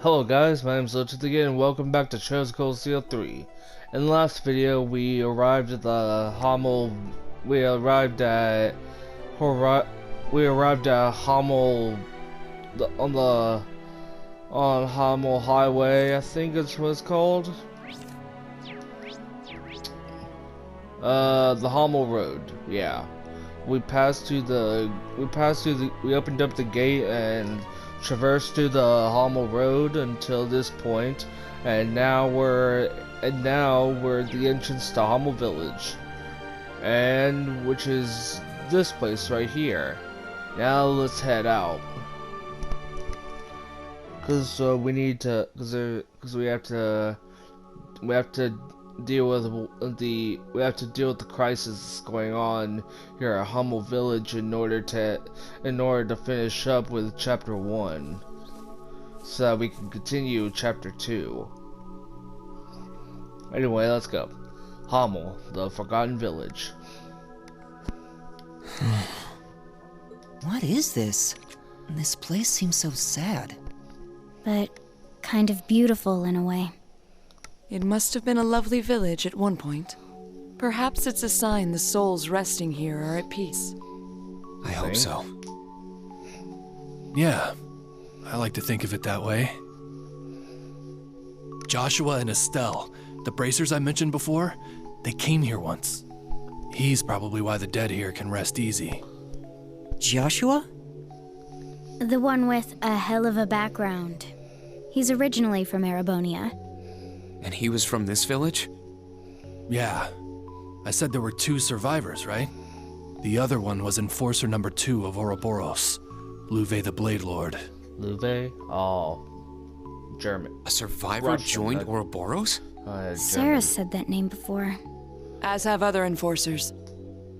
Hello guys, my name is Lotus again and welcome back to Chosen Cold Steel 3. In the last video we arrived at the Hamel Hamel on Hamel Highway, I think it's what it's called. The Hamel Road, yeah. We opened up the gate and traversed through the Hamel Road until this point, and now we're at the entrance to Hamel Village, and which is this place right here. Now let's head out, cause we have to deal with the crisis going on here at Hamel Village in order to finish up with chapter 1, so that we can continue chapter 2. Anyway, let's go. Hamel, the Forgotten Village. What is this? This place seems so sad. But kind of beautiful in a way. It must have been a lovely village at one point. Perhaps it's a sign the souls resting here are at peace. I hope so. Yeah, I like to think of it that way. Joshua and Estelle, the bracers I mentioned before, they came here once. He's probably why the dead here can rest easy. Joshua? The one with a hell of a background. He's originally from Erebonia. And he was from this village? Yeah. I said there were 2 survivors, right? The other one was Enforcer number 2 of Ouroboros, Louvet the Blade Lord. Louvet? Oh. German. A survivor Russian, joined Ouroboros? Sarah said that name before. As have other enforcers.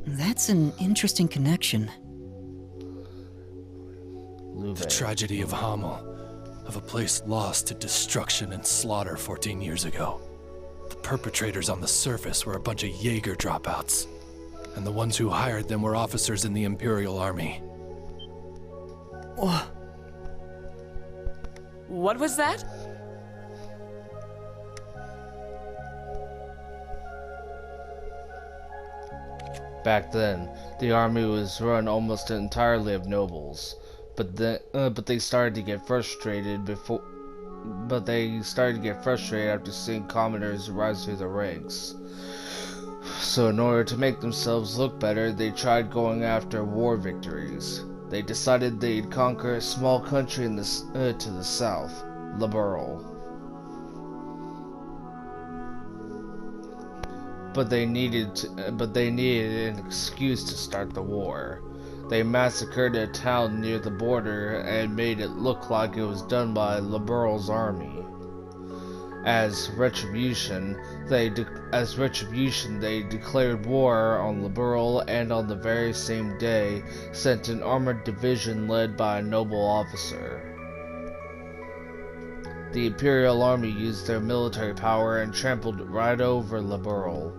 That's an interesting connection. Louvet. The tragedy of Hamel. Of a place lost to destruction and slaughter 14 years ago. The perpetrators on the surface were a bunch of Jaeger dropouts, and the ones who hired them were officers in the Imperial Army. What was that? Back then, the army was run almost entirely of nobles. But they started to get frustrated after seeing commoners rise through the ranks. So in order to make themselves look better, they tried going after war victories. They decided they'd conquer a small country to the south, Liberal. But they needed an excuse to start the war. They massacred a town near the border and made it look like it was done by Liberal's army. As retribution, they declared war on Liberal, and on the very same day sent an armored division led by a noble officer. The Imperial Army used their military power and trampled right over Liberal.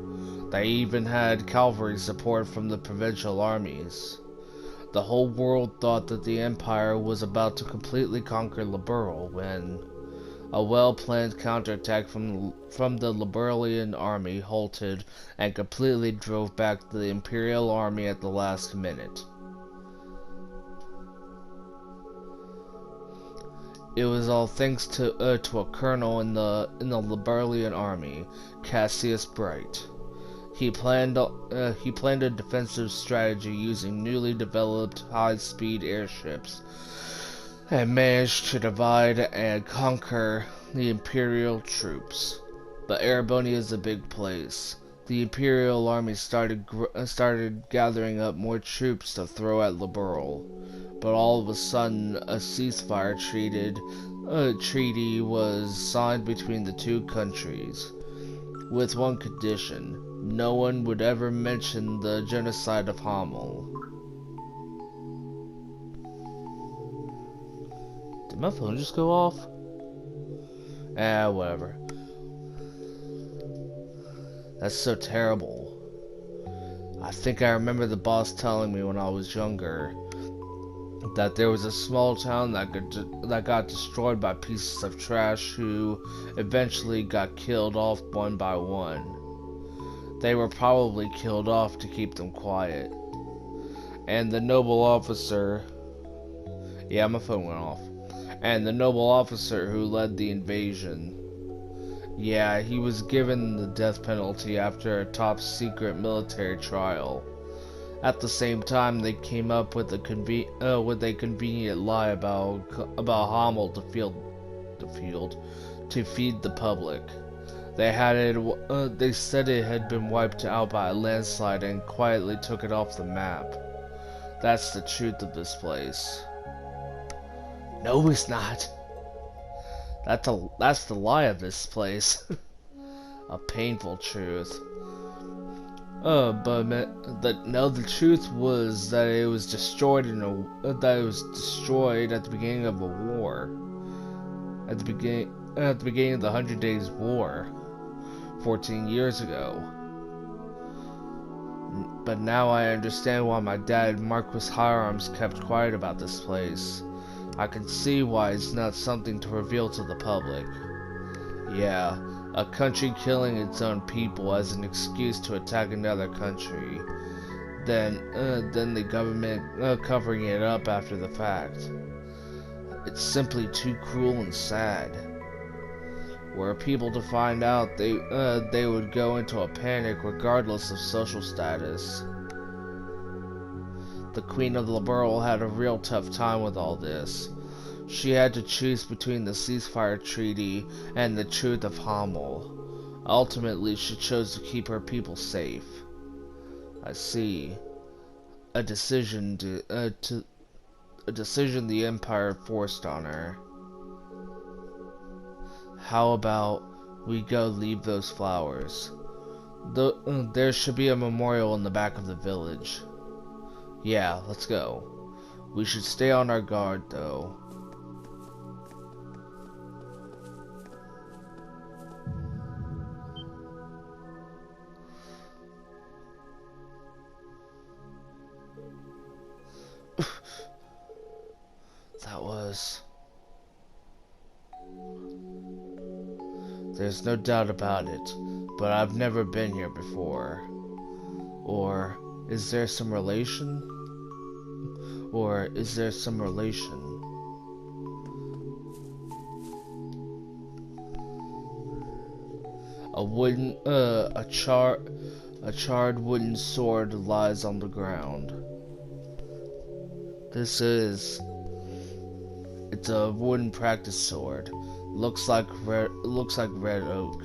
They even had cavalry support from the provincial armies. The whole world thought that the Empire was about to completely conquer Liberal when a well-planned counterattack from the Liberalian army halted and completely drove back the Imperial Army at the last minute. It was all thanks to a colonel in the Liberalian army, Cassius Bright. He planned a defensive strategy using newly developed high-speed airships, and managed to divide and conquer the Imperial troops. But Erebonia is a big place. The Imperial Army started gathering up more troops to throw at Liberal. But all of a sudden, a ceasefire treaty was signed between the 2 countries, with one condition. No one would ever mention the genocide of Hamel. Did my phone just go off? Whatever. That's so terrible. I think I remember the boss telling me when I was younger that there was a small town that got destroyed by pieces of trash who eventually got killed off one by one. They were probably killed off to keep them quiet. And the noble officer... Yeah, my phone went off. And the noble officer who led the invasion... Yeah, he was given the death penalty after a top-secret military trial. At the same time, they came up with a convenient lie about Hamel to feed the public. They said it had been wiped out by a landslide and quietly took it off the map. That's the truth of this place. No, it's not. That's the lie of this place. A painful truth. But the truth was that it was destroyed at the beginning of a war. At the beginning of the 100 Days War, 14 years ago. But now I understand why my dad, Marquis Higharms, kept quiet about this place. I can see why it's not something to reveal to the public. Yeah, a country killing its own people as an excuse to attack another country. Then the government covering it up after the fact. It's simply too cruel and sad. Were people to find out, they would go into a panic regardless of social status. The Queen of the Liberal had a real tough time with all this. She had to choose between the ceasefire treaty and the truth of Hamel. Ultimately, she chose to keep her people safe. I see. A decision the Empire forced on her. How about we go leave those flowers? There should be a memorial in the back of the village. Yeah, let's go. We should stay on our guard, though. That was... There's no doubt about it, but I've never been here before. Or is there some relation? A charred wooden sword lies on the ground. It's a wooden practice sword. Looks like red oak.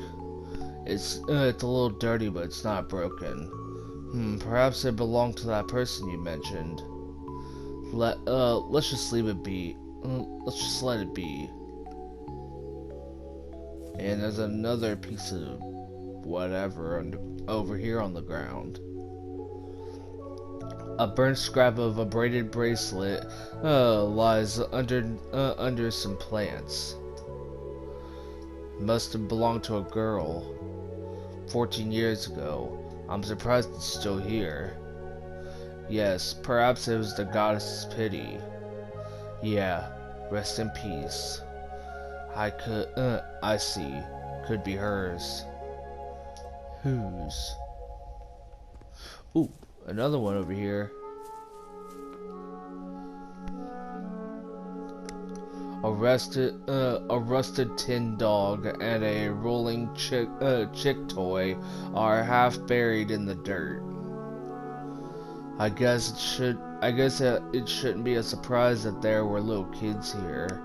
It's a little dirty, but it's not broken. Perhaps it belonged to that person you mentioned. Let's just leave it be. Let's just let it be. And there's another piece of whatever over here on the ground. A burnt scrap of a braided bracelet lies under some plants. Must have belonged to a girl 14 years ago. I'm surprised it's still here. Yes, perhaps it was the goddess's pity. Yeah, rest in peace. I see. Could be hers. Whose? Ooh, another one over here. A rusted tin dog and a rolling chick toy are half buried in the dirt. I guess it shouldn't be a surprise that there were little kids here.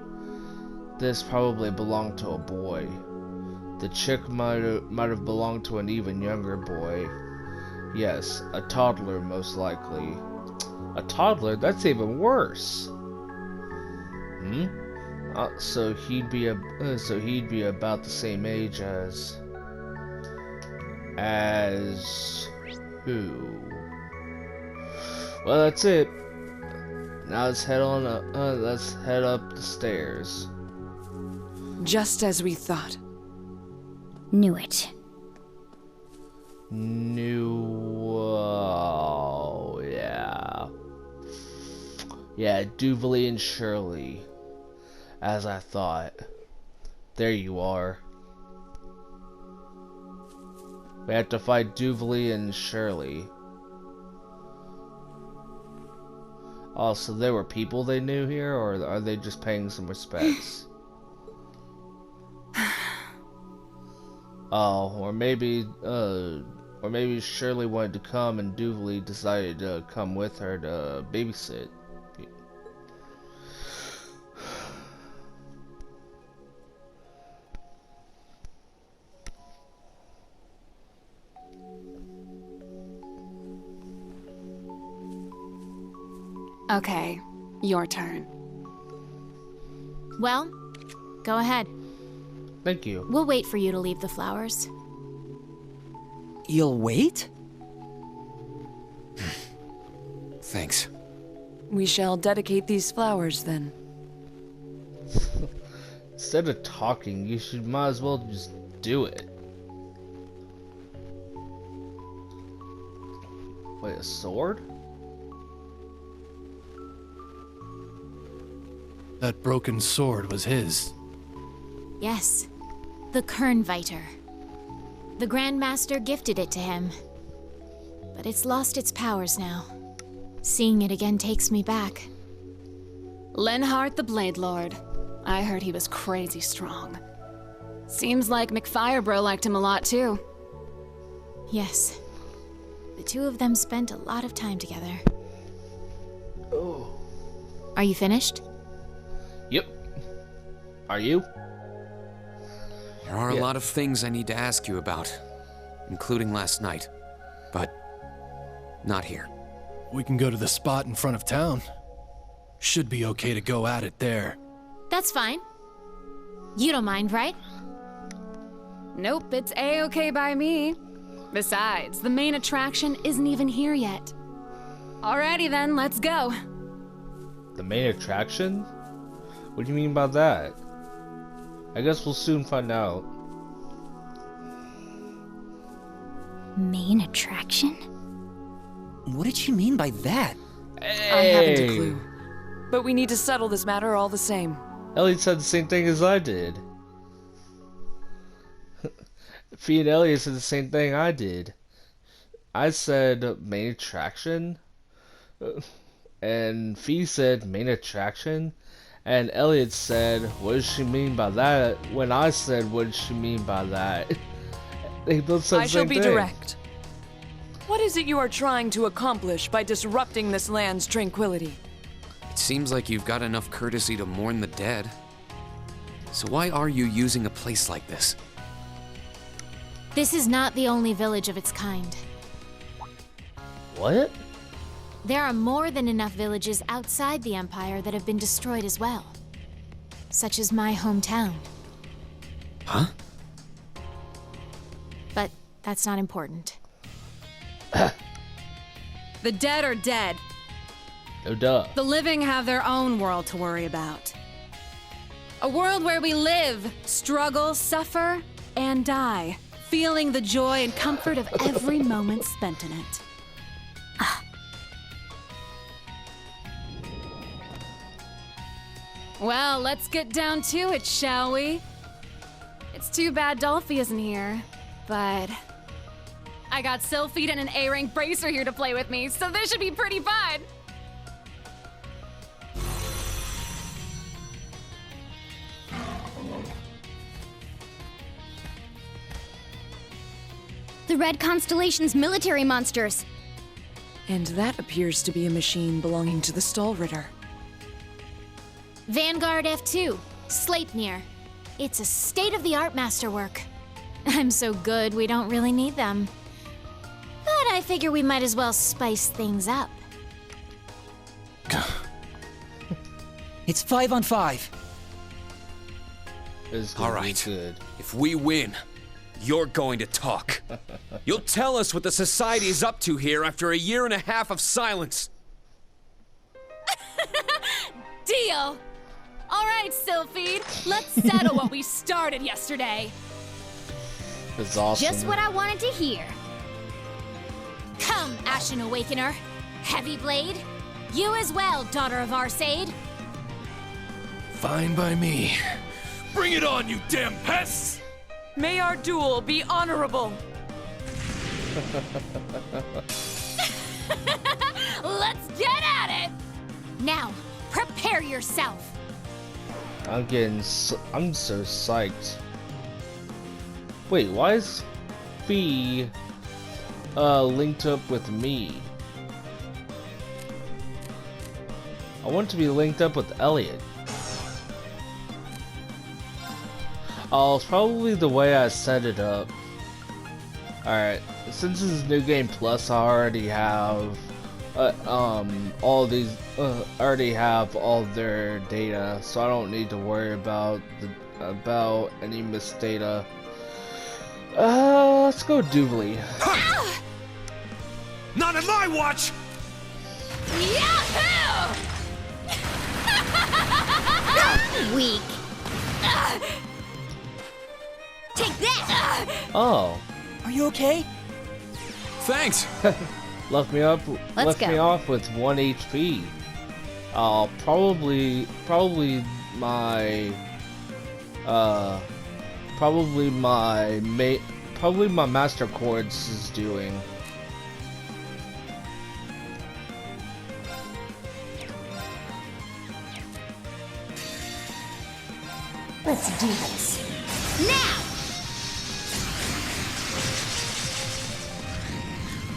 This probably belonged to a boy. The chick might have belonged to an even younger boy. Yes, a toddler most likely. A toddler? That's even worse. So he'd be about the same age as who? Well, that's it. Now let's head on up. Let's head up the stairs. Just as we thought. Knew it. Yeah. Yeah, Duvalie and Shirley. As I thought. There you are. We have to fight Duvalie and Shirley. Oh, so there were people they knew here, or are they just paying some respects? Oh, or maybe Shirley wanted to come and Duvalie decided to come with her to babysit. Okay, your turn. Well, go ahead. Thank you. We'll wait for you to leave the flowers. You'll wait? Thanks. We shall dedicate these flowers then. Instead of talking, you should might as well just do it. Wait, a sword? That broken sword was his. Yes, the Kernviter. The Grandmaster gifted it to him, but it's lost its powers now. Seeing it again takes me back. Lenhart the Blade Lord. I heard he was crazy strong. Seems like McFirebro liked him a lot too. Yes, the two of them spent a lot of time together. Oh. Are you finished? Yep. Are you? There are a lot of things I need to ask you about, including last night, but not here. We can go to the spot in front of town. Should be okay to go at it there. That's fine. You don't mind, right? Nope, it's A-okay by me. Besides, the main attraction isn't even here yet. Alrighty then, let's go. The main attraction? What do you mean by that? I guess we'll soon find out. Main attraction? What did she mean by that? Hey! I haven't a clue. But we need to settle this matter all the same. Elliot said the same thing as I did. Fee and Elliot said the same thing I did. I said main attraction, and Fee said main attraction, and Elliot said, what does she mean by that? When I said, what does she mean by that? They both said the I shall same be thing. direct. What is it you are trying to accomplish by disrupting this land's tranquility? It seems like you've got enough courtesy to mourn the dead. So why are you using a place like this? This is not the only village of its kind. What? There are more than enough villages outside the Empire that have been destroyed as well. Such as my hometown. Huh? But that's not important. The dead are dead. No duh. The living have their own world to worry about. A world where we live, struggle, suffer, and die, feeling the joy and comfort of every moment spent in it. Well, let's get down to it, shall we? It's too bad Dolphy isn't here, but I got Sylphid and an A-rank bracer here to play with me, so this should be pretty fun. The Red Constellation's military monsters. And that appears to be a machine belonging to the Stallritter. Vanguard F2, Sleipnir. It's a state-of-the-art masterwork. I'm so good, we don't really need them. But I figure we might as well spice things up. It's 5 on 5. It's gonna All be right. good. If we win, you're going to talk. You'll tell us what the society is up to here after a year and a half of silence. Deal! All right, Sylphid, let's settle what we started yesterday. It's awesome. Just what I wanted to hear. Come, Ashen Awakener. Heavy Blade. You as well, daughter of Arsaid. Fine by me. Bring it on, you damn pests! May our duel be honorable. Let's get at it! Now, prepare yourself. I'm so psyched. Wait, why is Fee linked up with me? I want to be linked up with Elliot. Oh, it's probably the way I set it up. Alright, since this is New Game Plus, I already have all these already have all their data, so I don't need to worry about any missed data. Let's go Doobly. Not on my watch! Yahoo! Weak. Take that! Oh, Are you okay? Thanks! left me off with 1 HP. Probably my Master Chords is doing. Let's do this. Now!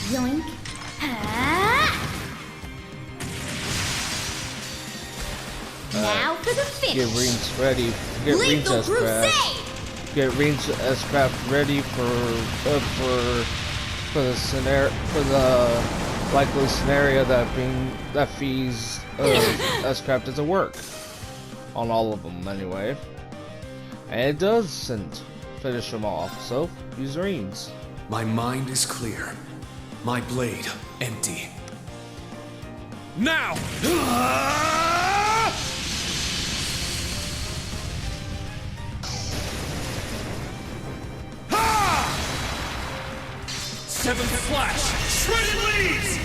Yoink. Now for the finish. Get Reens ready. Get Reens Get Reens S-Craft ready for the likely scenario that Fee's S-Craft doesn't work on all of them anyway, and it doesn't finish them off. So use Reens. My mind is clear. My blade empty. Now! Seventh flash! Shredded leaves!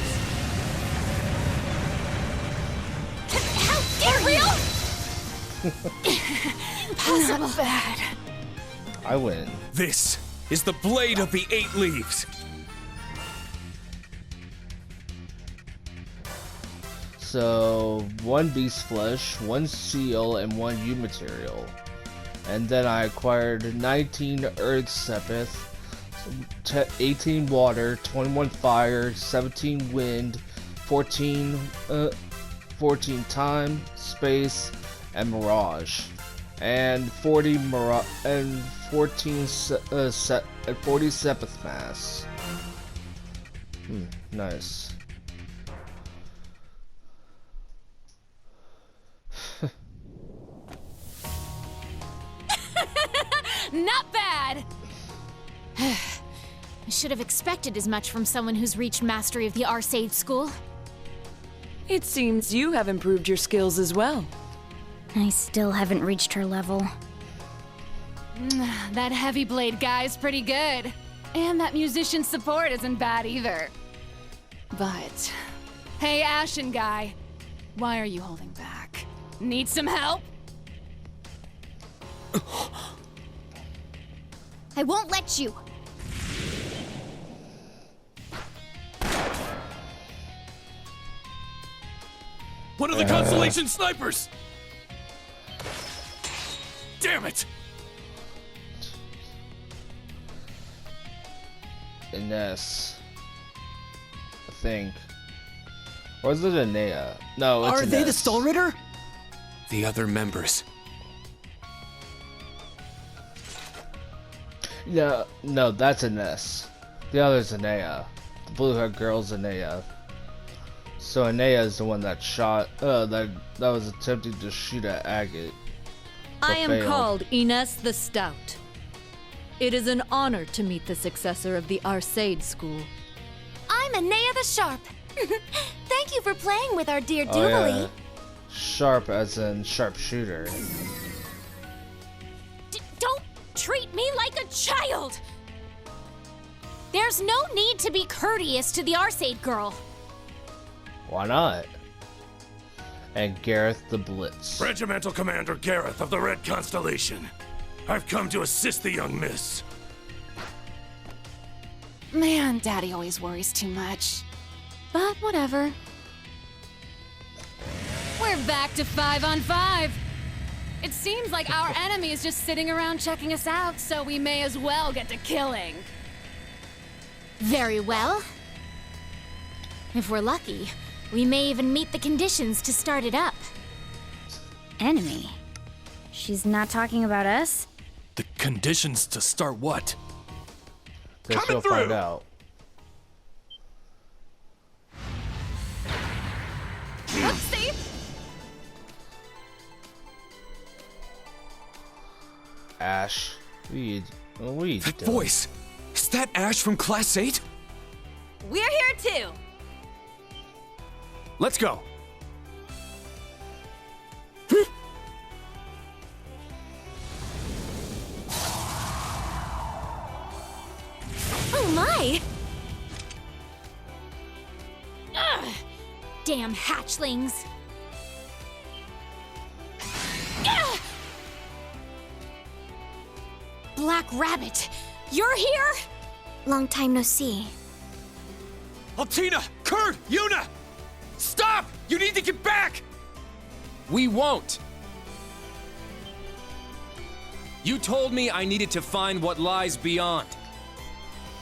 How Gabriel? Impossible. Not bad. I win. This is the blade of the 8 leaves. So 1 beast flesh, 1 seal, and 1 U material. And then I acquired 19 earth sepith, 18 water, 21 fire, 17 wind, 14 time, space, and mirage, and 40 and 40 sepith mass. Nice. Not bad! I should have expected as much from someone who's reached mastery of the Arsaid school. It seems you have improved your skills as well. I still haven't reached her level. That heavy blade guy's pretty good. And that musician support isn't bad either. But, hey Ashen guy, why are you holding back? Need some help? I won't let you. One of the Constellation snipers! Damn it! Ines, I think. Or is it Anea? No, it's Are they the Ines. Soul Ritter? The other members. No, that's Ines. The other's Anea. The blue-haired girl's Anea. So Anea is the one that shot, that was attempting to shoot at Agate. I am failed. called Ines the Stout. It is an honor to meet the successor of the Arsaid school. I'm Anea the Sharp. Thank you for playing with our dear Oh, Doobly. yeah. Sharp as in sharpshooter. Don't treat me like a child! There's no need to be courteous to the Arsaid girl. Why not? and Gareth the Blitz. Regimental Commander Gareth of the Red Constellation. I've come to assist the young miss. Man, Daddy always worries too much. But whatever. We're back to 5-on-5. It seems like our enemy is just sitting around checking us out, so we may as well get to killing. Very well. If we're lucky, we may even meet the conditions to start it up. Enemy? She's not talking about us? The conditions to start what? Guess we'll find out. Oopsie! Ash, what are you That doing? voice! Is that Ash from Class 8? We're here too. Let's go. Oh my! Ugh! Damn hatchlings! Ugh! Black Rabbit, you're here? Long time no see. Altina! Kurt! Yuna! Stop! You need to get back! We won't! You told me I needed to find what lies beyond.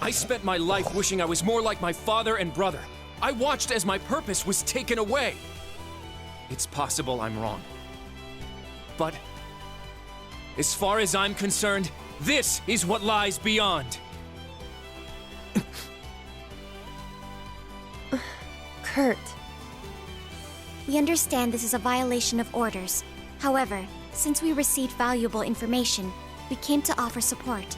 I spent my life wishing I was more like my father and brother. I watched as my purpose was taken away. It's possible I'm wrong. But as far as I'm concerned, this is what lies beyond. Kurt. We understand this is a violation of orders. However, since we received valuable information, we came to offer support.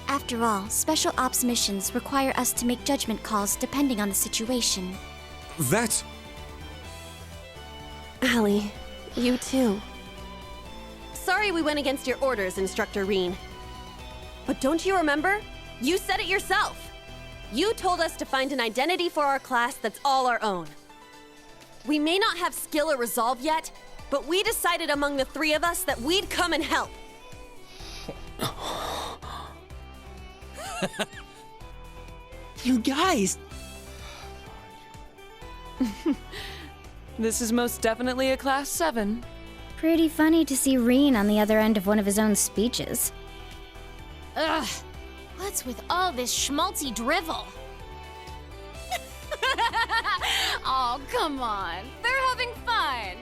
After all, special ops missions require us to make judgment calls depending on the situation. That's... Allie, you too. Sorry we went against your orders, Instructor Reen. But don't you remember? You said it yourself. You told us to find an identity for our class that's all our own. We may not have skill or resolve yet, but we decided among the three of us that we'd come and help. You guys! This is most definitely a Class 7. Pretty funny to see Reen on the other end of one of his own speeches. Ugh! What's with all this schmaltzy drivel? Oh, come on. They're having fun.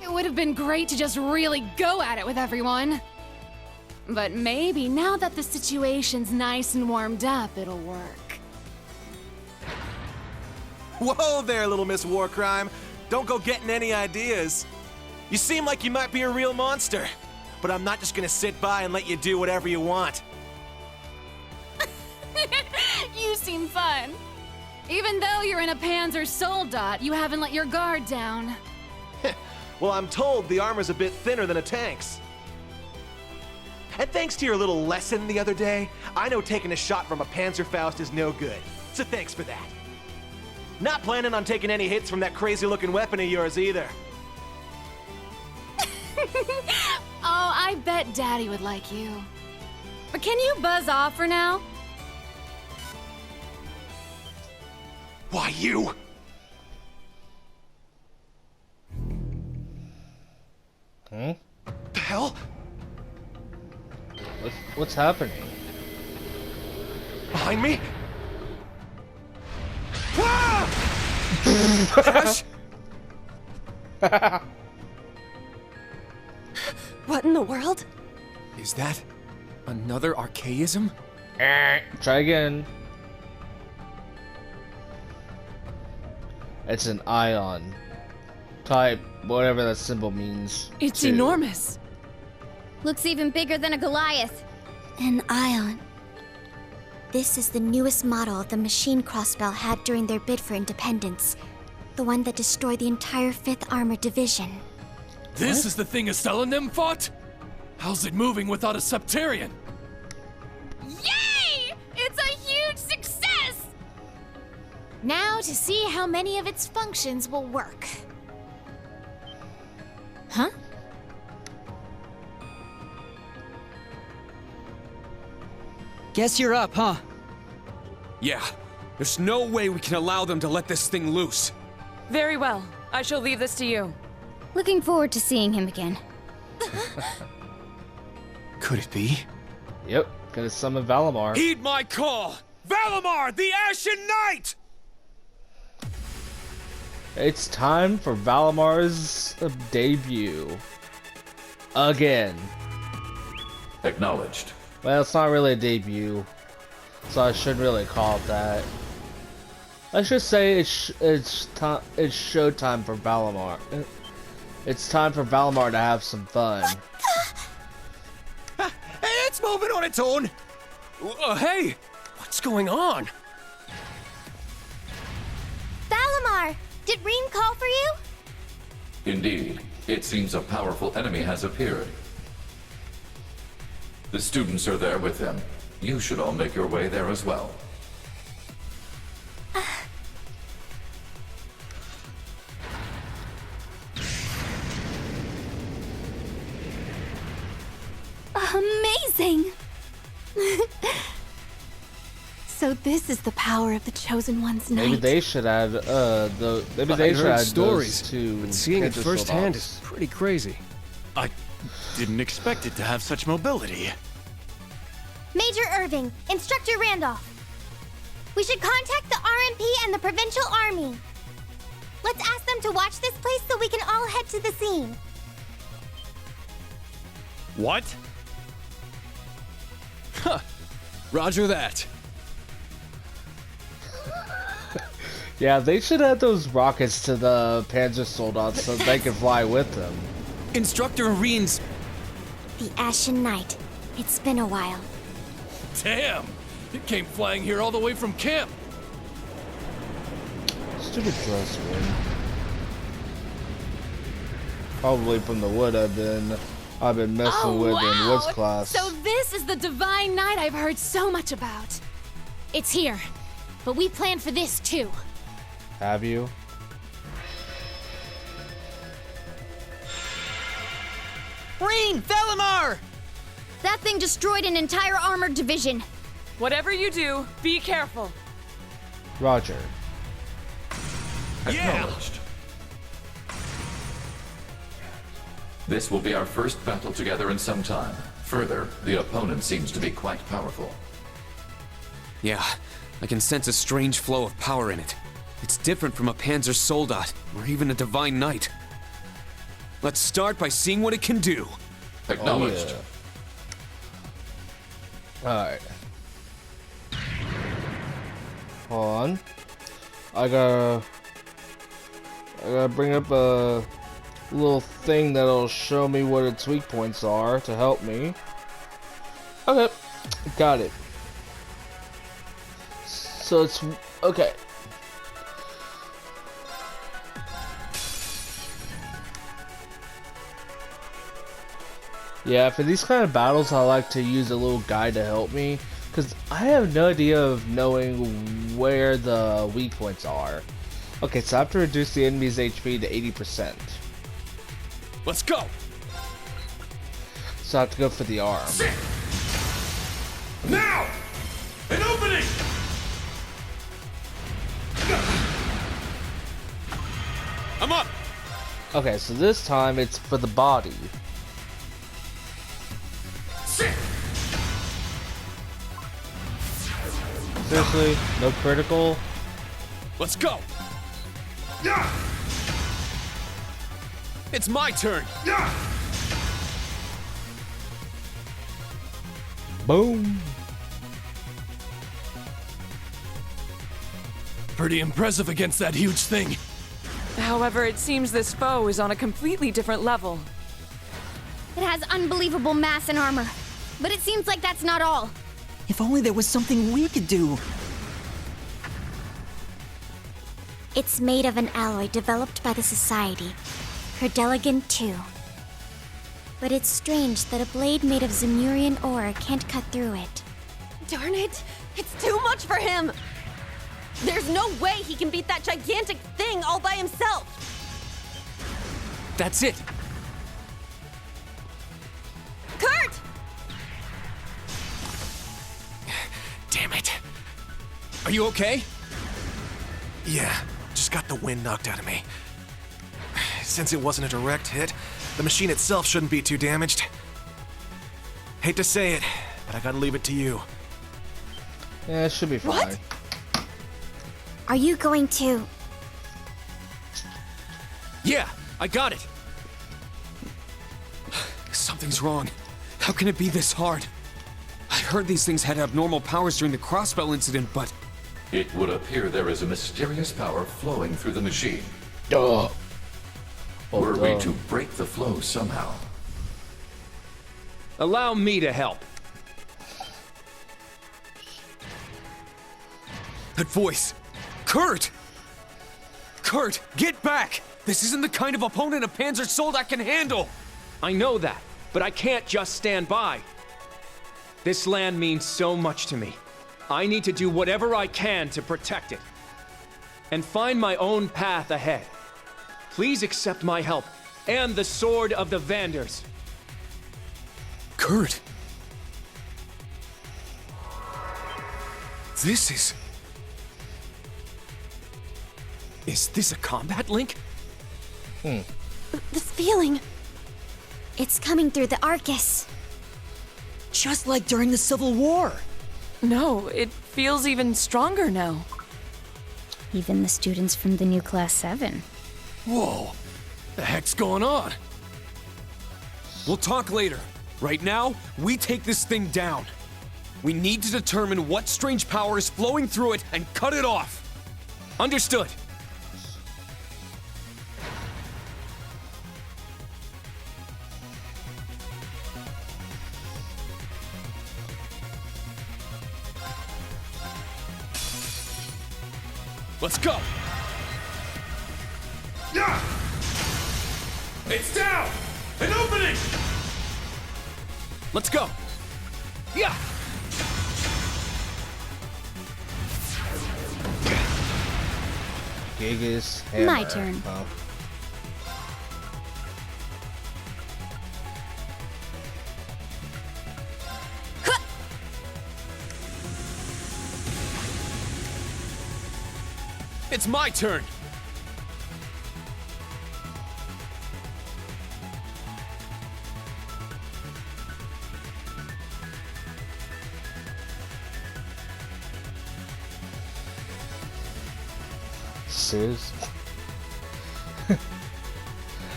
It would have been great to just really go at it with everyone. But maybe now that the situation's nice and warmed up, it'll work. Whoa there, little Miss Warcrime. Don't go getting any ideas. You seem like you might be a real monster, but I'm not just gonna sit by and let you do whatever you want. You seem fun. Even though you're in a Panzer Soldat, you haven't let your guard down. Well, I'm told the armor's a bit thinner than a tank's. And thanks to your little lesson the other day, I know taking a shot from a Panzerfaust is no good. So thanks for that. Not planning on taking any hits from that crazy-looking weapon of yours either. Oh, I bet Daddy would like you. But can you buzz off for now? Why, you? Hmm? The hell? What's happening? Behind me? Josh? What in the world? Is that another archaism? Try again. It's an ion. Type whatever that symbol means. It's to. enormous. Looks even bigger than a Goliath. An ion. This is the newest model the machine crossbell had during their bid for independence. The one that destroyed the entire 5th Armored Division. This is the thing Estelle and them fought? How's it moving without a Septarian? Yay! It's a huge success! Now to see how many of its functions will work. Huh? Guess you're up, huh? Yeah. There's no way we can allow them to let this thing loose. Very well. I shall leave this to you. Looking forward to seeing him again. Could it be? Yep, gonna summon Valimar. Heed my call! Valimar, the Ashen Knight! It's time for Valimar's debut. Again. Acknowledged. Well, it's not really a debut, so I shouldn't really call it that. I should say it's showtime for Valimar. It's time for Valimar to have some fun. Hey, it's moving on its own! Hey! What's going on? Valimar! Did Reen call for you? Indeed. It seems a powerful enemy has appeared. The students are there with him. You should all make your way there as well. Amazing! So this is the power of the Chosen One's night. Maybe they should add maybe they should add stories to but seeing it Kansas firsthand Soldados. is pretty crazy. I didn't expect it to have such mobility. Major Irving, Instructor Randolph. We should contact the RMP and the Provincial Army. Let's ask them to watch this place so we can all head to the scene. What? Huh. Roger that. Yeah, they should add those rockets to the Panzer Soldats so they can fly with them. Instructor Reen's... The Ashen Knight. It's been a while. Damn! It came flying here all the way from camp. Stupid dress win. Probably from the wood I've been messing with in Woods class. So this is the Divine Knight I've heard so much about. It's here, but we planned for this too. Have you? Reen! Valimar! That thing destroyed an entire armored division. Whatever you do, be careful. Roger. Acknowledged. This will be our first battle together in some time. Further, the opponent seems to be quite powerful. Yeah, I can sense a strange flow of power in it. It's different from a Panzer Soldat, or even a Divine Knight. Let's start by seeing what it can do. Acknowledged. Oh, yeah. Alright. Hold on. I gotta bring up a little thing that'll show me what its weak points are to help me. Okay, got it. So it's okay. Yeah, for these kind of battles, I like to use a little guide to help me, because I have no idea of knowing where the weak points are. Okay, so I have to reduce the enemy's HP to 80%. Let's go! So I have to go for the arm. Now! An opening! I'm up! Okay, so this time it's for the body. Seriously? No critical? Let's go! Yeah! It's my turn! Yeah! Boom! Pretty impressive against that huge thing. However, it seems this foe is on a completely different level. It has unbelievable mass and armor. But it seems like that's not all. If only there was something we could do. It's made of an alloy developed by the Society, Cerdeligan II. But it's strange that a blade made of Zemurian ore can't cut through it. Darn it! It's too much for him! There's no way he can beat that gigantic thing all by himself! That's it! Are you okay? Yeah, just got the wind knocked out of me. Since it wasn't a direct hit, the machine itself shouldn't be too damaged. Hate to say it, but I gotta leave it to you. Yeah, it should be fine. What? Are you going to... Yeah, I got it. Something's wrong. How can it be this hard? I heard these things had abnormal powers during the crossbell incident, but... It would appear there is a mysterious power flowing through the machine. Duh. Were we to break the flow somehow? Allow me to help. That voice! Kurt! Kurt, get back! This isn't the kind of opponent a Panzer Soldat can handle! I know that, but I can't just stand by. This land means so much to me. I need to do whatever I can to protect it. And find my own path ahead. Please accept my help, and the Sword of the Vanders. Kurt! This is... Is this a combat link? This feeling... It's coming through the Arcus. Just like during the Civil War. No, it feels even stronger now. Even the students from the new Class 7. Whoa! The heck's going on? We'll talk later. Right now, we take this thing down. We need to determine what strange power is flowing through it and cut it off. Understood. Let's go! Yeah! It's down! An opening! Let's go! Yeah! Gigas Hammer. My turn. Oh. It's my turn! Sis?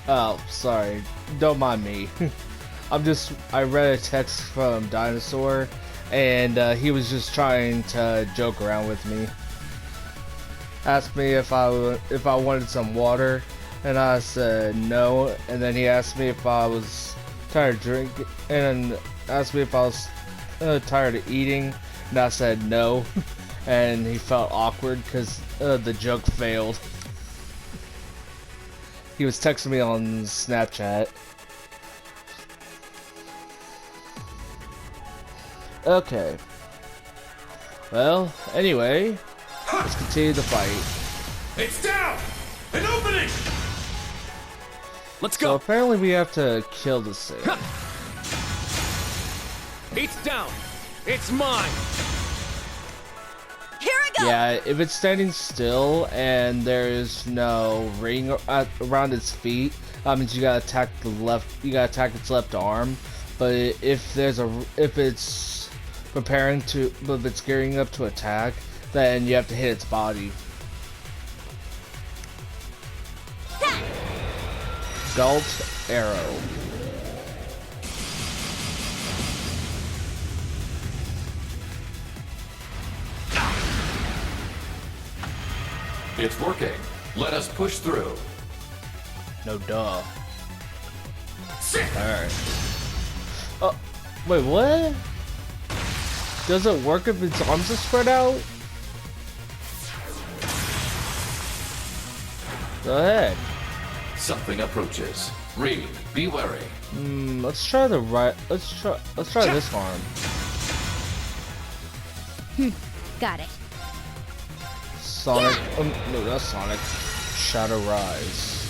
Oh, sorry. Don't mind me. I read a text from Dinosaur, and he was just trying to joke around with me. Asked me if I wanted some water, and I said no. And then he asked me if I was tired of drinking, and asked me if I was tired of eating, and I said no. And he felt awkward because the joke failed. He was texting me on Snapchat. Okay. Well, anyway. Let's continue the fight. It's down! An opening! Let's go! So apparently we have to kill this thing. It's down! It's mine! Here I go! Yeah, if it's standing still and there's no ring around its feet, that means you gotta attack the left. You gotta attack its left arm. But if it's preparing to, if it's gearing up to attack, then you have to hit its body. Galt arrow. It's working. Let us push through. No duh. Alright. Oh, wait, what? Does it work if its arms are spread out? Go ahead. Something approaches. Reed, be wary. Let's try the right. Let's try this arm. Got it. Sonic. No, that's Sonic. Shadow Rise.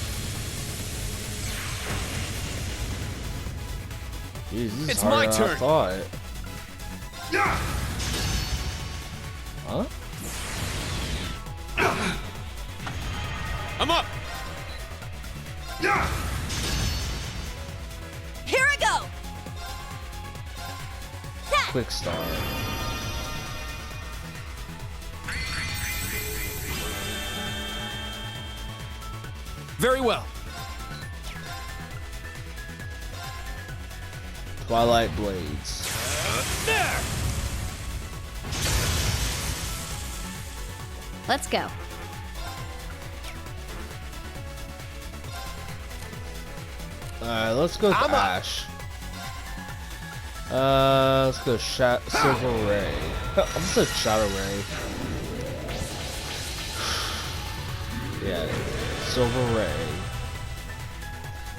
Jeez, this is harder than I thought. Huh? I'm up! Here I go! Quick start. Very well. Twilight Blades. There! Let's go. Alright, let's go with Ash. Let's go Silver Ray. I'm gonna say Shadow Ray. Yeah, Silver Ray.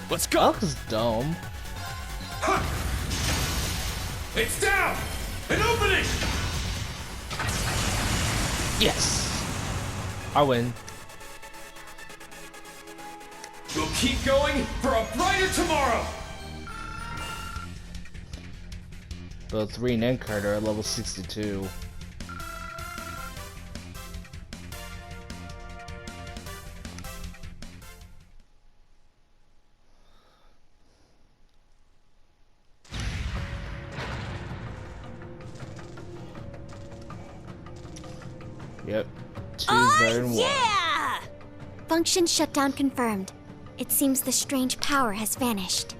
Let's go! That looks dumb. It's down! An opening! Yes! I win. We'll keep going for a brighter tomorrow! Both Reen and Carter are level 62. Yep. 2 better than 1. Yeah! Function shutdown confirmed. It seems the strange power has vanished.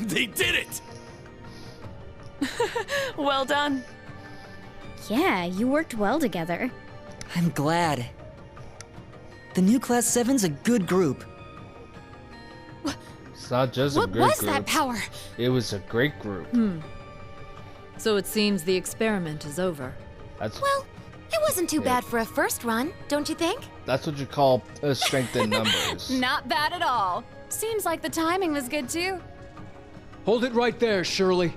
They did it! Well done. Yeah, you worked well together. I'm glad. The new Class 7's a good group. It's not just a What good was group. that power? It was a great group. So it seems the experiment is over. That's Well, it wasn't too bad for a first run, don't you think? that's what you call strength in numbers. Not bad at all. Seems like the timing was good too. Hold it right there, Shirley.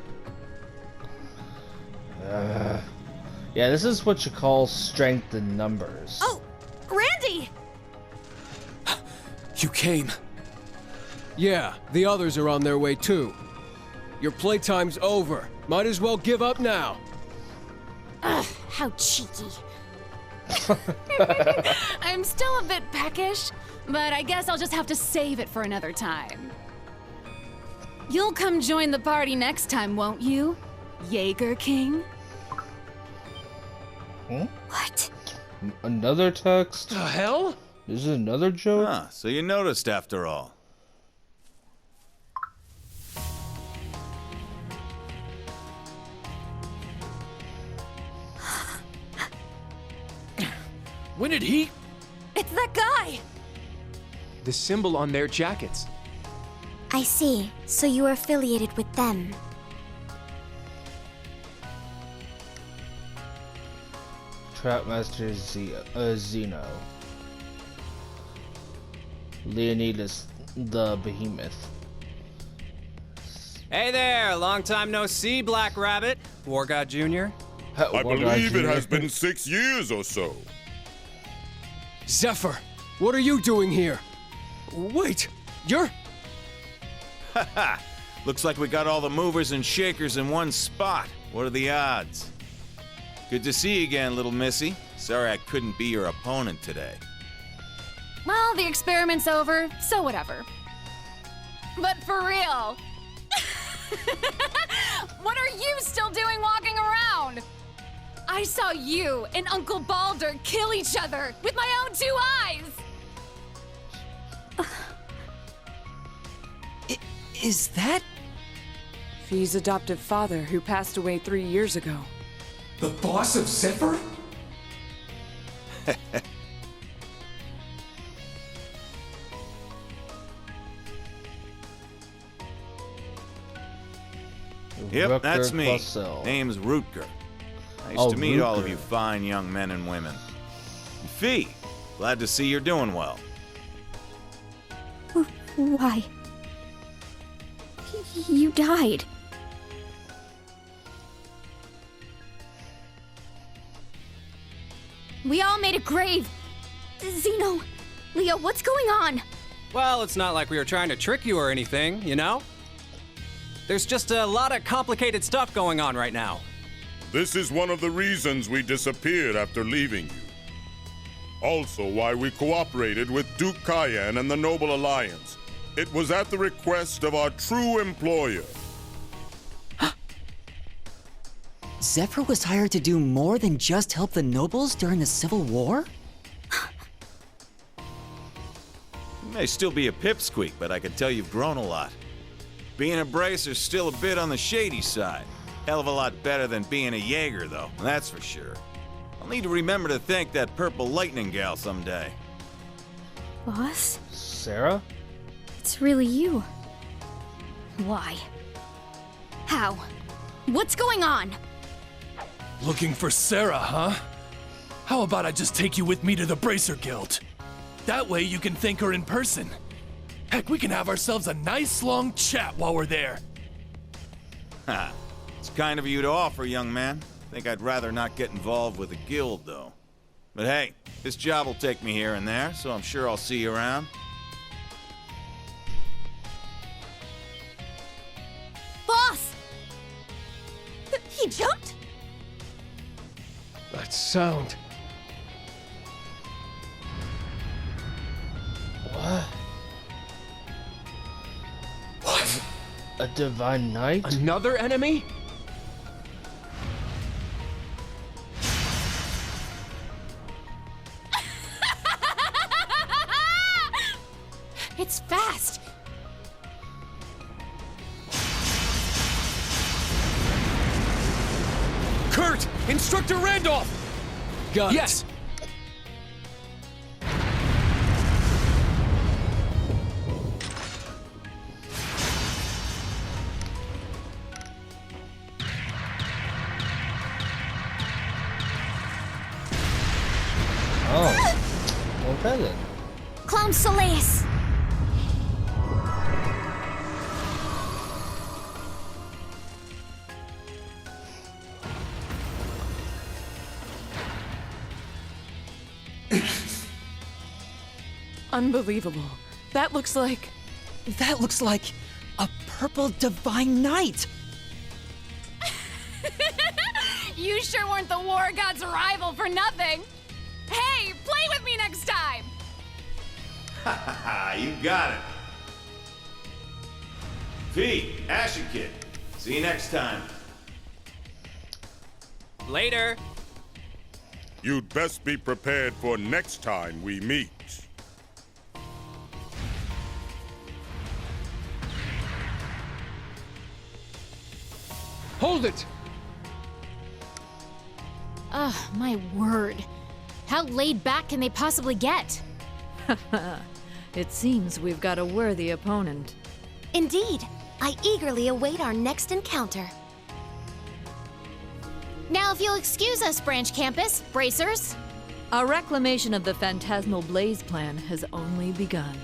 Yeah, this is what you call strength in numbers. Oh, Randy! You came. Yeah, the others are on their way too. Your playtime's over. Might as well give up now. Ugh, how cheeky. I'm still a bit peckish, but I guess I'll just have to save it for another time. You'll come join the party next time, won't you, Jaeger King? Hmm? What? Another text? The hell? Is it another joke? Ah, so you noticed after all. When did he? It's that guy! The symbol on their jackets. I see. So you are affiliated with them. Trapmaster Zeno. Leonidas the Behemoth. Hey there, long time no see, Black Rabbit. War God Jr. I believe it has been 6 years or so. Zephyr, what are you doing here? Wait, you're... Haha! Looks like we got all the movers and shakers in one spot. What are the odds? Good to see you again, little missy. Sorry I couldn't be your opponent today. Well, the experiment's over, so whatever. But for real, what are you still doing walking around? I saw you and Uncle Balder kill each other with my own 2 eyes! Is that... Fee's adoptive father, who passed away 3 years ago. The boss of Zephyr? Yep, that's Rutger me. Clausel. Name's Rutger. Nice Oh, to meet all of Rutger. you fine young men and women. And Fee, glad to see you're doing well. Why? You died. We all made a grave. Zeno, Leo, what's going on? Well, it's not like we were trying to trick you or anything, you know? There's just a lot of complicated stuff going on right now. This is one of the reasons we disappeared after leaving you. Also why we cooperated with Duke Cayenne and the Noble Alliance. It was at the request of our true employer. Zephyr was hired to do more than just help the nobles during the Civil War? You may still be a pipsqueak, but I can tell you've grown a lot. Being a bracer's still a bit on the shady side. Hell of a lot better than being a Jaeger, though, that's for sure. I'll need to remember to thank that purple lightning gal someday. Boss? Sarah? It's really you. Why? How? What's going on? Looking for Sarah, huh? How about I just take you with me to the Bracer Guild? That way you can thank her in person. Heck, we can have ourselves a nice long chat while we're there. Ha! It's kind of you to offer, young man. Think I'd rather not get involved with a guild, though. But hey, this job will take me here and there, so I'm sure I'll see you around. Boss! He jumped? That sound. What? What? A divine knight? Another enemy? It's fast. Kurt! Instructor Randolph! Got it. Yes! Oh. Okay then. Clown Solace! Unbelievable. That looks like a purple divine knight! You sure weren't the war god's rival for nothing. Hey, play with me next time! Ha ha ha, you got it. Fee, Ashen Kid. See you next time. Later. You'd best be prepared for next time we meet. Hold it! Ugh, my word. How laid back can they possibly get? It seems we've got a worthy opponent. Indeed. I eagerly await our next encounter. Now, if you'll excuse us, Branch Campus, bracers. Our reclamation of the Phantasmal Blaze plan has only begun.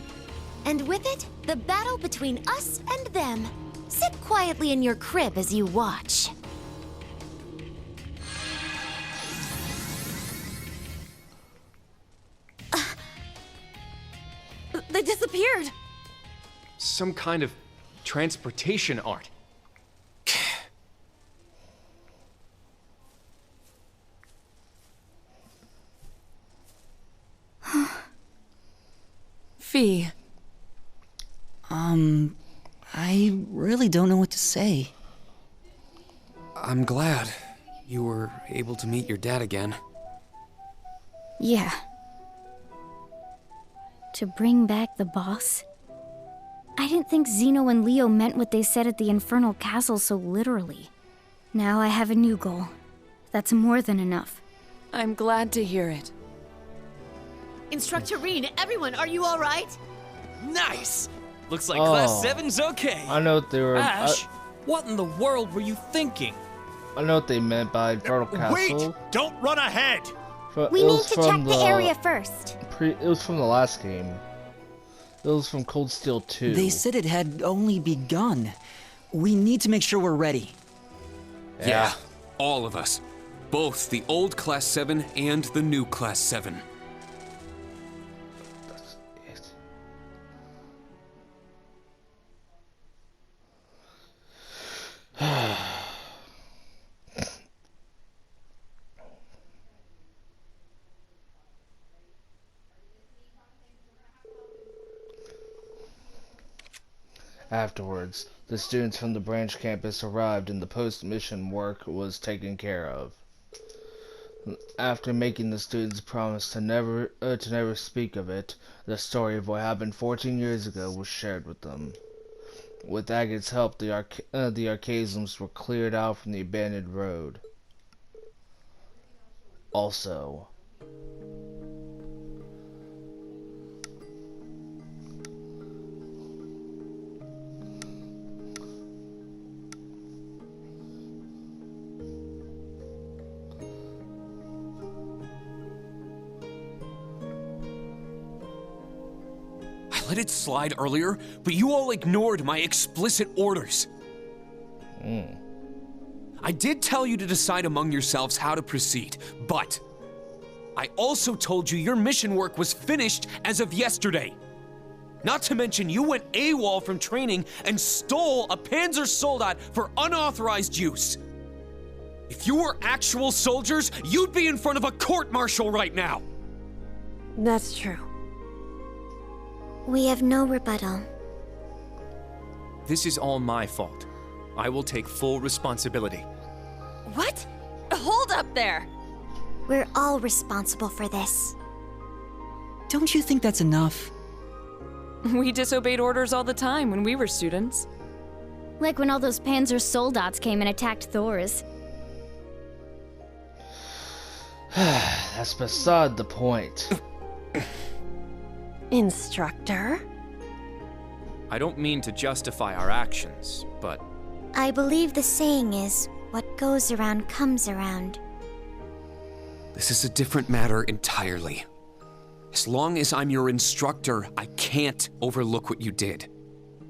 And with it, the battle between us and them. Sit quietly in your crib as you watch. They disappeared. Some kind of transportation art. Fee. I really don't know what to say. I'm glad you were able to meet your dad again. Yeah. To bring back the boss? I didn't think Zeno and Leo meant what they said at the Infernal Castle so literally. Now I have a new goal. That's more than enough. I'm glad to hear it. Instructor Reen, everyone, are you all right? Nice! Looks like Oh. Class 7's okay. I know what they were. Ash, what in the world were you thinking? I know what they meant by Infernal Wait! Castle. Don't run ahead! We need to check the area first. It was from the last game. It was from Cold Steel 2. They said it had only begun. We need to make sure we're ready. Yeah, all of us. Both the old Class 7 and the new Class 7. Afterwards, the students from the branch campus arrived and the post-mission work was taken care of. After making the students promise to never speak of it, the story of what happened 14 years ago was shared with them. With Agate's help, the archasms were cleared out from the abandoned road. Also, I let it slide earlier, but you all ignored my explicit orders. I did tell you to decide among yourselves how to proceed, but I also told you your mission work was finished as of yesterday. Not to mention you went AWOL from training and stole a Panzer Soldat for unauthorized use. If you were actual soldiers, you'd be in front of a court-martial right now. That's true. We have no rebuttal. This is all my fault. I will take full responsibility. What? Hold up there! We're all responsible for this. Don't you think that's enough? We disobeyed orders all the time when we were students. Like when all those Panzer Soldats came and attacked Thor's. that's beside the point. Instructor? I don't mean to justify our actions, but I believe the saying is, what goes around comes around. This is a different matter entirely. As long as I'm your instructor, I can't overlook what you did.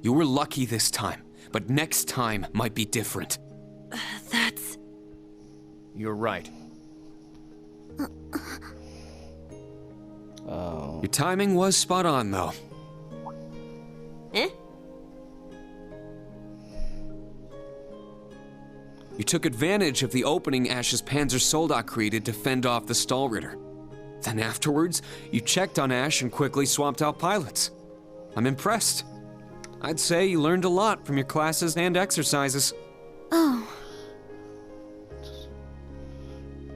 You were lucky this time, but next time might be different. That's... You're right. Your timing was spot on, though. Eh? You took advantage of the opening Ash's Panzer Soldat created to fend off the Stahlritter. Then afterwards, you checked on Ash and quickly swapped out pilots. I'm impressed. I'd say you learned a lot from your classes and exercises. Oh.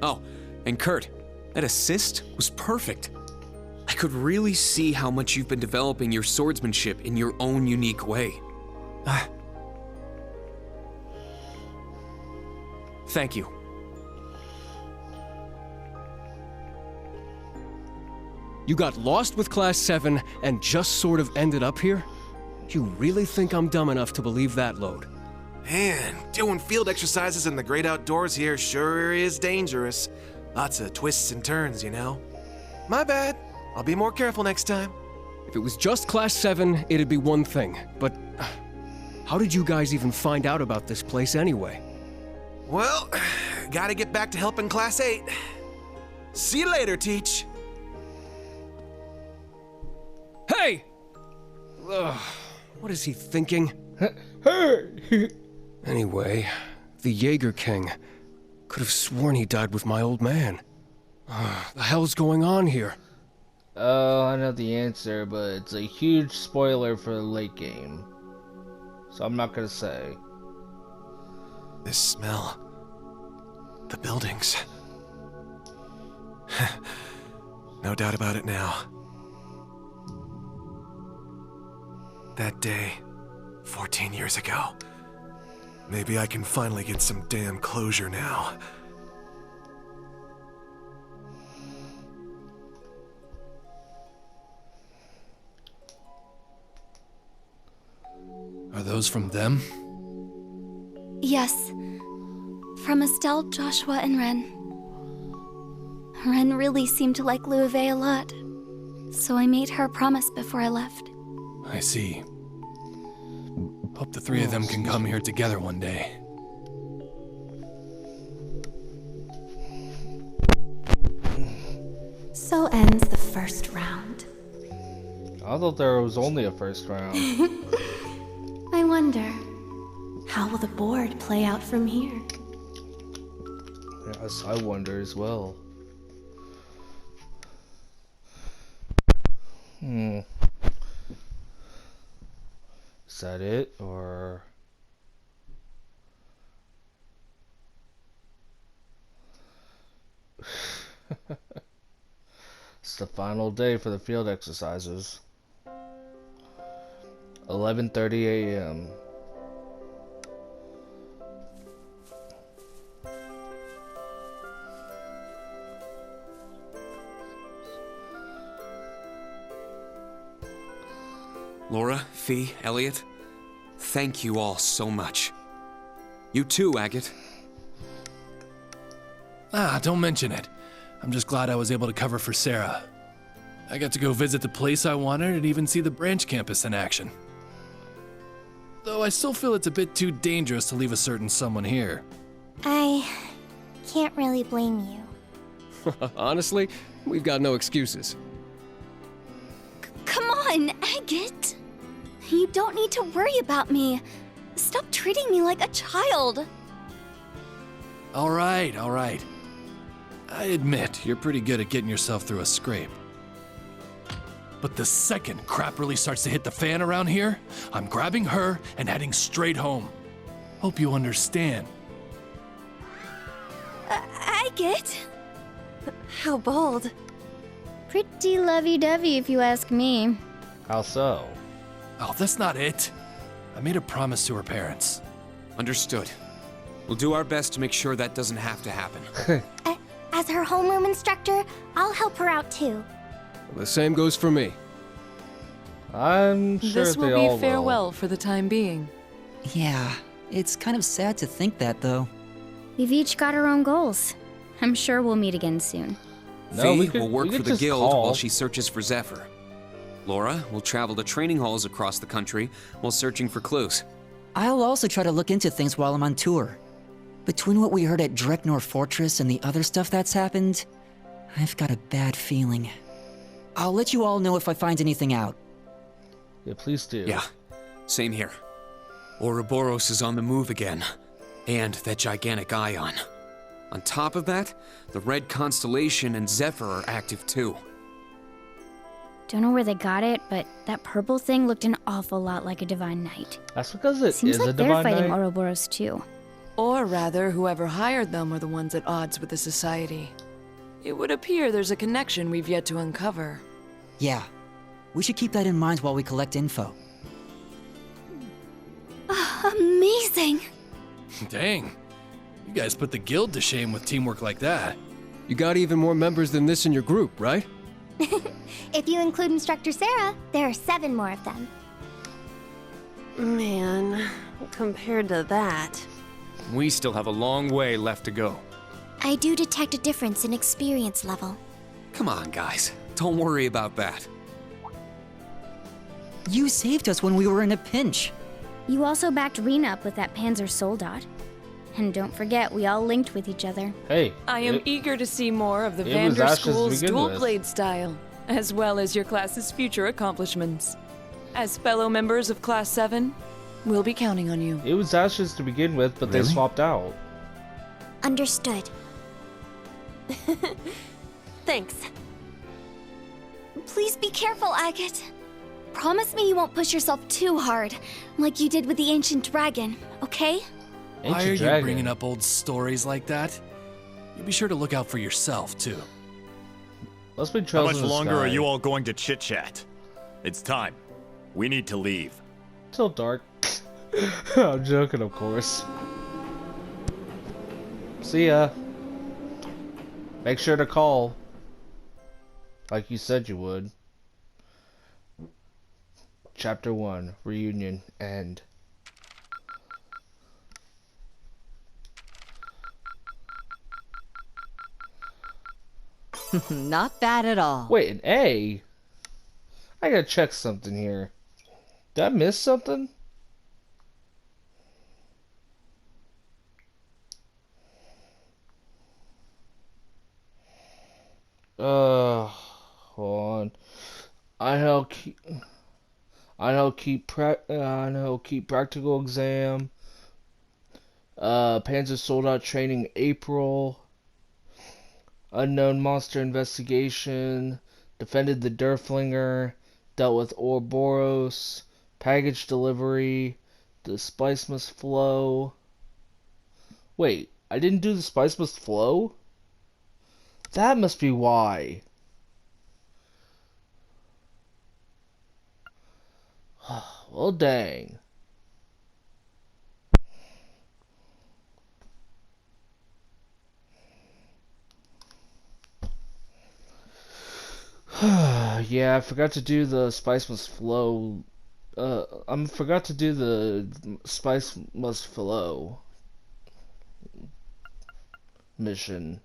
Oh, and Kurt, that assist was perfect. I could really see how much you've been developing your swordsmanship in your own unique way. Thank you. You got lost with Class 7 and just sort of ended up here? You really think I'm dumb enough to believe that load? Man, doing field exercises in the great outdoors here sure is dangerous. Lots of twists and turns, you know. My bad. I'll be more careful next time. If it was just Class 7, it'd be one thing, but how did you guys even find out about this place anyway? Well, gotta get back to helping Class 8. See you later, Teach. Hey! Ugh, what is he thinking? Hey! Anyway, the Jaeger King. Could have sworn he died with my old man. The hell's going on here? Oh, I know the answer, but it's a huge spoiler for the late game. So I'm not gonna say. This smell. The buildings. No doubt about it now. That day, 14 years ago. Maybe I can finally get some damn closure now. Are those from them? Yes. From Estelle, Joshua, and Ren. Ren really seemed to like Louve a lot, so I made her a promise before I left. I see. Hope the three of them can come here together one day. So ends the first round. I thought there was only a first round. I wonder, how will the board play out from here? Yes, I wonder as well. Is that it, or... It's the final day for the field exercises. 11:30 a.m. Laura, Fee, Elliot, thank you all so much. You too, Agate. Don't mention it. I'm just glad I was able to cover for Sarah. I got to go visit the place I wanted and even see the branch campus in action. Though I still feel it's a bit too dangerous to leave a certain someone here. I can't really blame you. Honestly, we've got no excuses. Come on, Agate! You don't need to worry about me. Stop treating me like a child. All right. I admit, you're pretty good at getting yourself through a scrape. But the second crap really starts to hit the fan around here, I'm grabbing her and heading straight home. Hope you understand. Agate? How bold. Pretty lovey-dovey, if you ask me. How so? Oh, that's not it. I made a promise to her parents. Understood. We'll do our best to make sure that doesn't have to happen. As her homeroom instructor, I'll help her out too. The same goes for me. I'm sure This they will all be farewell for the time being. Yeah, it's kind of sad to think that, though. We've each got our own goals. I'm sure we'll meet again soon. No, Fee will work for the just guild call. while she searches for Zephyr. Laura will travel to training halls across the country while searching for clues. I'll also try to look into things while I'm on tour. Between what we heard at Dreknor Fortress and the other stuff that's happened, I've got a bad feeling. I'll let you all know if I find anything out. Yeah, please do. Yeah, same here. Ouroboros is on the move again, and that gigantic ion. On top of that, the Red Constellation and Zephyr are active too. Don't know where they got it, but that purple thing looked an awful lot like a Divine Knight. That's because it Seems is like a they're Divine fighting Knight. Ouroboros too. Or rather, whoever hired them are the ones at odds with the Society. It would appear there's a connection we've yet to uncover. Yeah, we should keep that in mind while we collect info. Amazing! Dang. You guys put the guild to shame with teamwork like that. You got even more members than this in your group, right? If you include Instructor Sarah, there are 7 more of them. Man, compared to that. We still have a long way left to go. I do detect a difference in experience level. Come on, guys. Don't worry about that. You saved us when we were in a pinch. You also backed Rena up with that Panzer Soldat. And don't forget, we all linked with each other. Hey. I am eager to see more of the it was Vander Ashes to School's begin dual with. blade style, as well as your class's future accomplishments. As fellow members of Class 7, we'll be counting on you. It was Ashes to begin with, but they Really? swapped out. Understood. Thanks. Please be careful, Agate. Promise me you won't push yourself too hard, like you did with the Ancient Dragon, okay? Why are you Dragon. bringing up old stories like that? You be sure to look out for yourself, too. Let's be How trails much in the longer sky. are you all going to chit-chat? It's time. We need to leave. Till dark. I'm joking, of course. See ya. Make sure to call. Like you said you would. Chapter 1, Reunion, End. Not bad at all. Wait, an A? I gotta check something here. Did I miss something? Hold on. I know keep practical exam. Panzer Soldat training April. Unknown monster investigation. Defended the Derflinger. Dealt with Ouroboros. Package delivery. The spice must flow. Wait, I didn't do the spice must flow? That must be why. Well, dang. Yeah, I forgot to do the spice must flow. I forgot to do the spice must flow mission.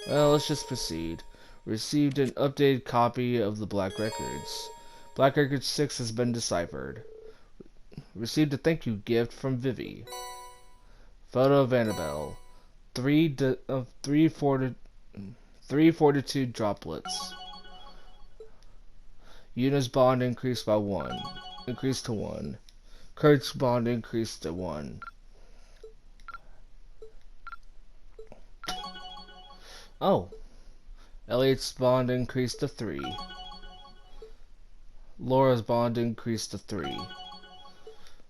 Well, let's just proceed. Received an updated copy of the Black Records. Black Records 6 has been deciphered. Received a thank you gift from Vivi. Photo of Annabelle. Three fortitude droplets. Yuna's bond increased by 1. Increased to 1. Kurt's bond increased to 1. Oh. Elliot's bond increased to 3. Laura's bond increased to 3.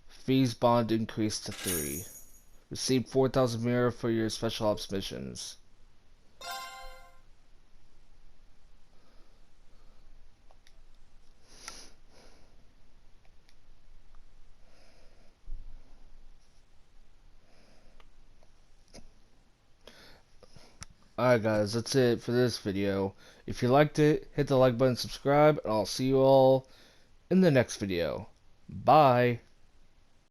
Fee's bond increased to 3. Received 4,000 mirror for your special ops missions. Alright guys, that's it for this video. If you liked it, hit the like button, subscribe, and I'll see you all in the next video. Bye!